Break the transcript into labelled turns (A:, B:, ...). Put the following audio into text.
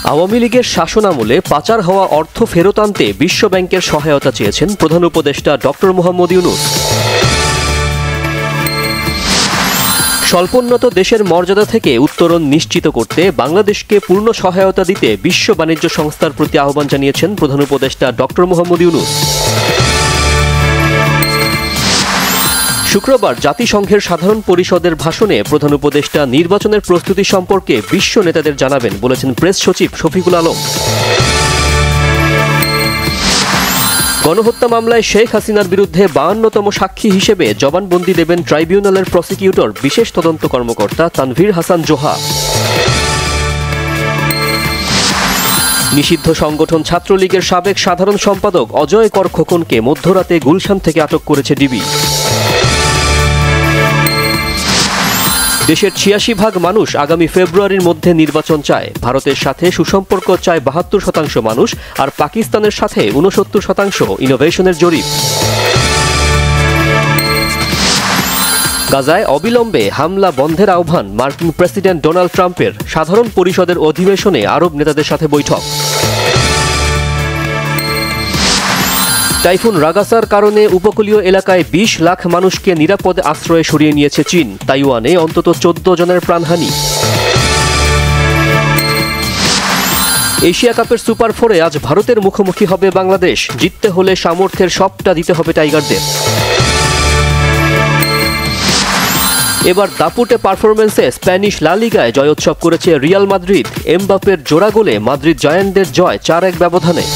A: আওয়ামী লীগের শাসনামলে পাচার হওয়া অর্থ ফেরত আনতে বিশ্বব্যাংকের সহায়তা চেয়েছেন প্রধান উপদেষ্টা ডক্টর মোহাম্মদ ইউনূস। স্বল্পোন্নত দেশের মর্যাদা থেকে উত্তরণ নিশ্চিত করতে বাংলাদেশকে পূর্ণ সহায়তা দিতে বিশ্ব বাণিজ্য সংস্থার প্রতি আহ্বান জানিয়েছেন প্রধান উপদেষ্টা ডক্টর মোহাম্মদ ইউনূস। শুক্রবার জাতিসংঘের সাধারণ পরিষদের ভাষণে প্রধান উপদেষ্টা নির্বাচনের প্রস্তুতি সম্পর্কে বিশ্ব নেতাদের জানাবেন বলেছেন প্রেস সচিব শফিকুল আলম। গণহত্যা মামলায় শেখ হাসিনার বিরুদ্ধে 52তম সাক্ষী হিসেবে জবানবন্দি দেবেন ট্রাইব্যুনালের প্রসিকিউটর বিশেষ তদন্ত কর্মকর্তা তানভীর হাসান জোহা। নিষিদ্ধ সংগঠন ছাত্রলীগের সাবেক সাধারণ সম্পাদক অজয় কর খোকনকে মধ্যরাতে গুলশান থেকে আটক করেছে ডিবি। দেশের ৮৬% মানুষ আগামী ফেব্রুয়ারির মধ্যে নির্বাচন চায়। ভারতের সাথে সুসম্পর্ক চায় ৭২% মানুষ, আর পাকিস্তানের সাথে ৬৯% ইনোভেশনের জরিপ। গাজায় অবিলম্বে হামলা বন্ধের আহ্বান মার্কিন প্রেসিডেন্ট ডোনাল্ড ট্রাম্পের। সাধারণ পরিষদের অধিবেশনে আরব নেতাদের সাথে বৈঠক। টাইফুন রাগাসার কারণে উপকূলীয় এলাকায় ২০ লাখ মানুষকে নিরাপদ আশ্রয়ে সরিয়ে নিয়েছে চীন। তাইওয়ানে অন্তত ১৪ জনের প্রাণহানি। এশিয়া কাপের সুপার 4-এ আজ ভারতের মুখোমুখি হবে বাংলাদেশ। জিততে হলে সামর্থ্যের সবটা দিতে হবে টাইগারদের। এবার দাপুটে পারফরম্যান্সে স্প্যানিশ লা লিগায় জয়োৎসব করেছে রিয়াল মাদ্রিদ। এমবাপ্পের জোড়া গোলে মাদ্রিদ জায়ান্টদের জয় ৪-১ ব্যবধানে।